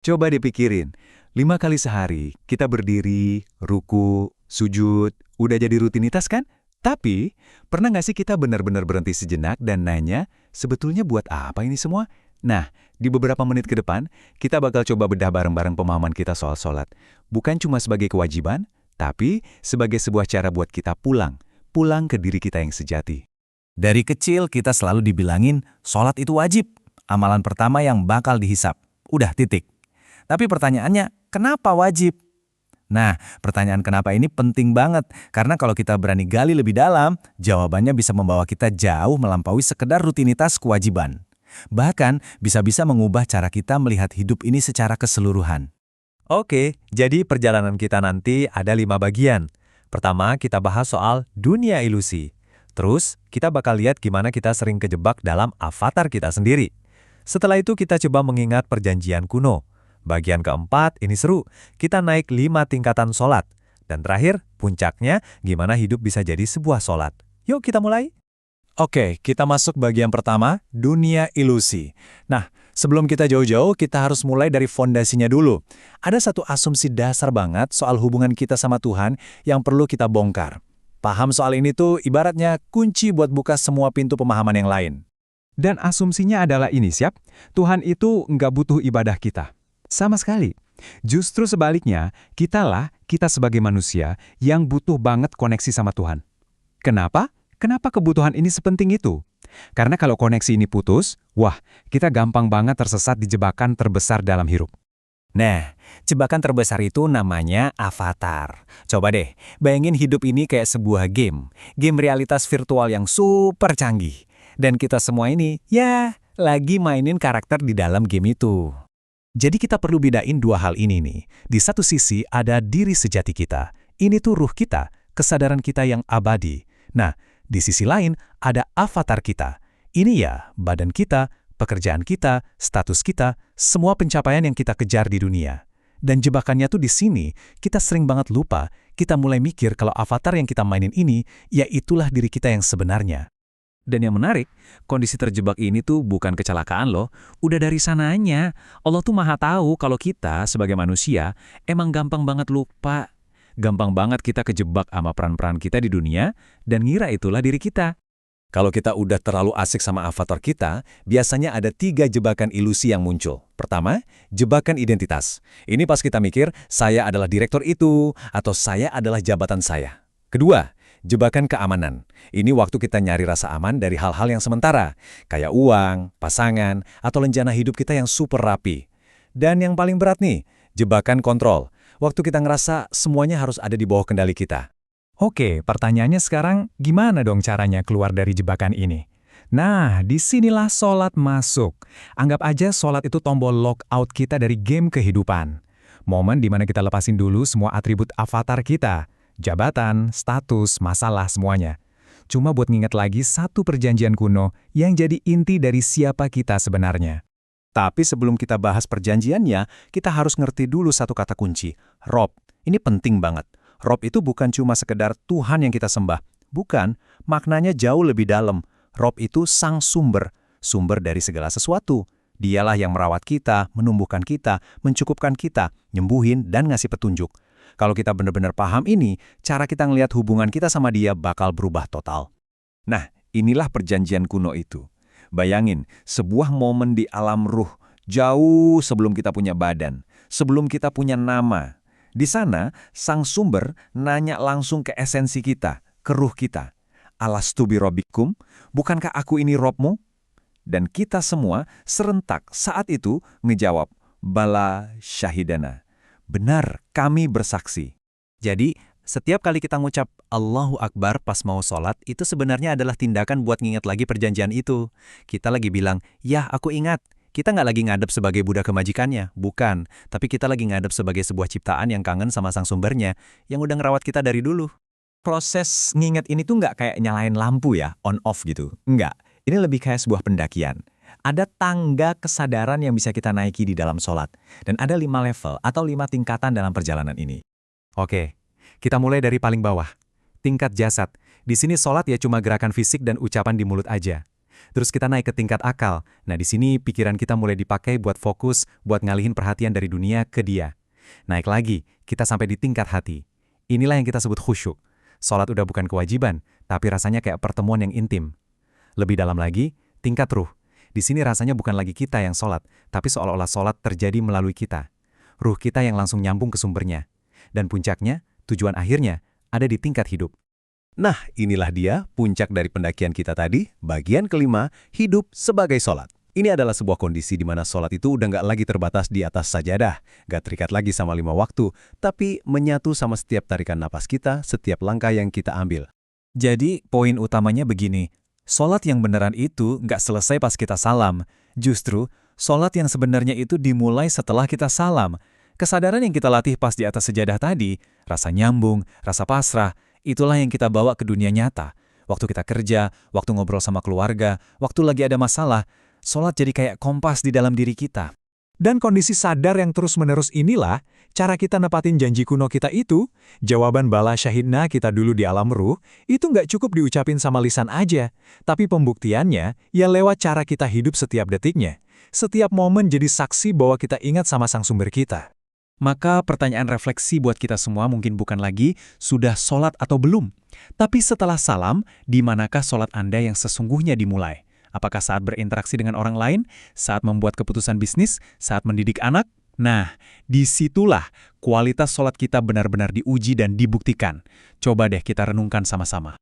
Coba dipikirin, 5 kali sehari kita berdiri, ruku, sujud, udah jadi rutinitas kan? Tapi, pernah nggak sih kita benar-benar berhenti sejenak dan nanya, sebetulnya buat apa ini semua? Nah, di beberapa menit ke depan, kita bakal coba bedah bareng-bareng pemahaman kita soal sholat. Bukan cuma sebagai kewajiban, tapi sebagai sebuah cara buat kita pulang ke diri kita yang sejati. Dari kecil kita selalu dibilangin, sholat itu wajib. Amalan pertama yang bakal dihisap. Udah titik. Tapi pertanyaannya, kenapa wajib? Nah, pertanyaan kenapa ini penting banget. Karena kalau kita berani gali lebih dalam, jawabannya bisa membawa kita jauh melampaui sekedar rutinitas kewajiban. Bahkan, bisa-bisa mengubah cara kita melihat hidup ini secara keseluruhan. Oke, jadi perjalanan kita nanti ada 5 bagian. Pertama, kita bahas soal dunia ilusi. Terus, kita bakal lihat gimana kita sering kejebak dalam avatar kita sendiri. Setelah itu kita coba mengingat perjanjian kuno. Bagian keempat, ini seru. Kita naik 5 tingkatan sholat. Dan terakhir, puncaknya, gimana hidup bisa jadi sebuah sholat. Yuk kita mulai. Oke, kita masuk bagian pertama, dunia ilusi. Nah, sebelum kita jauh-jauh, kita harus mulai dari fondasinya dulu. Ada satu asumsi dasar banget soal hubungan kita sama Tuhan yang perlu kita bongkar. Paham soal ini tuh ibaratnya kunci buat buka semua pintu pemahaman yang lain. Dan asumsinya adalah ini, siap? Tuhan itu nggak butuh ibadah kita. Sama sekali. Justru sebaliknya, kita sebagai manusia yang butuh banget koneksi sama Tuhan. Kenapa? Kenapa kebutuhan ini sepenting itu? Karena kalau koneksi ini putus, kita gampang banget tersesat di jebakan terbesar dalam hidup. Nah, jebakan terbesar itu namanya avatar. Coba deh, bayangin hidup ini kayak sebuah game. Game realitas virtual yang super canggih. Dan kita semua ini, lagi mainin karakter di dalam game itu. Jadi kita perlu bedain dua hal ini nih. Di satu sisi ada diri sejati kita. Ini tuh ruh kita, kesadaran kita yang abadi. Nah, di sisi lain ada avatar kita. Ini ya, badan kita, pekerjaan kita, status kita, semua pencapaian yang kita kejar di dunia. Dan jebakannya tuh di sini, kita sering banget lupa, kita mulai mikir kalau avatar yang kita mainin ini, ya itulah diri kita yang sebenarnya. Dan yang menarik, kondisi terjebak ini tuh bukan kecelakaan loh. Udah dari sananya, Allah tuh maha tahu kalau kita sebagai manusia emang gampang banget lupa. Gampang banget kita kejebak sama peran-peran kita di dunia dan ngira itulah diri kita. Kalau kita udah terlalu asik sama avatar kita, biasanya ada 3 jebakan ilusi yang muncul. Pertama, jebakan identitas. Ini pas kita mikir, saya adalah direktur itu, atau saya adalah jabatan saya. Kedua, jebakan keamanan. Ini waktu kita nyari rasa aman dari hal-hal yang sementara, kayak uang, pasangan, atau rencana hidup kita yang super rapi. Dan yang paling berat nih, jebakan kontrol. Waktu kita ngerasa semuanya harus ada di bawah kendali kita. Oke, pertanyaannya sekarang, gimana dong caranya keluar dari jebakan ini? Nah, disinilah sholat masuk. Anggap aja sholat itu tombol lockout kita dari game kehidupan. Momen dimana kita lepasin dulu semua atribut avatar kita. Jabatan, status, masalah, semuanya. Cuma buat nginget lagi satu perjanjian kuno yang jadi inti dari siapa kita sebenarnya. Tapi sebelum kita bahas perjanjiannya, kita harus ngerti dulu satu kata kunci, Rob. Ini penting banget. Rob itu bukan cuma sekedar Tuhan yang kita sembah. Bukan, maknanya jauh lebih dalam. Rob itu sang sumber, sumber dari segala sesuatu. Dialah yang merawat kita, menumbuhkan kita, mencukupkan kita, nyembuhin, dan ngasih petunjuk. Kalau kita benar-benar paham ini, cara kita ngelihat hubungan kita sama dia bakal berubah total. Nah, inilah perjanjian kuno itu. Bayangin, sebuah momen di alam ruh, jauh sebelum kita punya badan, sebelum kita punya nama. Di sana, sang sumber nanya langsung ke esensi kita, ke ruh kita. Alastu bi robbikum, bukankah aku ini Robmu? Dan kita semua serentak saat itu ngejawab, Bala syahidana. Benar, kami bersaksi. Jadi, setiap kali kita ngucap Allahu Akbar pas mau sholat, itu sebenarnya adalah tindakan buat nginget lagi perjanjian itu. Kita lagi bilang, ya aku ingat. Kita nggak lagi ngadep sebagai budak kemajikannya, bukan. Tapi kita lagi ngadep sebagai sebuah ciptaan yang kangen sama sang sumbernya, yang udah ngerawat kita dari dulu. Proses nginget ini tuh nggak kayak nyalain lampu ya, on-off gitu. Nggak, ini lebih kayak sebuah pendakian. Ada tangga kesadaran yang bisa kita naiki di dalam sholat. Dan ada 5 level atau 5 tingkatan dalam perjalanan ini. Oke, kita mulai dari paling bawah. Tingkat jasad. Di sini sholat ya cuma gerakan fisik dan ucapan di mulut aja. Terus kita naik ke tingkat akal. Nah, di sini pikiran kita mulai dipakai buat fokus, buat ngalihin perhatian dari dunia ke Dia. Naik lagi, kita sampai di tingkat hati. Inilah yang kita sebut khusyuk. Sholat udah bukan kewajiban, tapi rasanya kayak pertemuan yang intim. Lebih dalam lagi, tingkat ruh. Di sini rasanya bukan lagi kita yang sholat, tapi seolah-olah sholat terjadi melalui kita. Ruh kita yang langsung nyambung ke sumbernya. Dan puncaknya, tujuan akhirnya, ada di tingkat hidup. Nah, inilah dia puncak dari pendakian kita tadi, bagian kelima, hidup sebagai sholat. Ini adalah sebuah kondisi di mana sholat itu udah nggak lagi terbatas di atas sajadah, nggak terikat lagi sama 5 waktu, tapi menyatu sama setiap tarikan napas kita, setiap langkah yang kita ambil. Jadi, poin utamanya begini. Sholat yang beneran itu nggak selesai pas kita salam. Justru, sholat yang sebenarnya itu dimulai setelah kita salam. Kesadaran yang kita latih pas di atas sejadah tadi, rasa nyambung, rasa pasrah, itulah yang kita bawa ke dunia nyata. Waktu kita kerja, waktu ngobrol sama keluarga, waktu lagi ada masalah, sholat jadi kayak kompas di dalam diri kita. Dan kondisi sadar yang terus-menerus inilah cara kita nepatin janji kuno kita itu. Jawaban bala syahidna kita dulu di alam ruh, itu nggak cukup diucapin sama lisan aja. Tapi pembuktiannya, ya lewat cara kita hidup setiap detiknya. Setiap momen jadi saksi bahwa kita ingat sama sang sumber kita. Maka pertanyaan refleksi buat kita semua mungkin bukan lagi sudah sholat atau belum. Tapi setelah salam, di manakah sholat Anda yang sesungguhnya dimulai? Apakah saat berinteraksi dengan orang lain, saat membuat keputusan bisnis, saat mendidik anak? Nah, disitulah kualitas sholat kita benar-benar diuji dan dibuktikan. Coba deh kita renungkan sama-sama.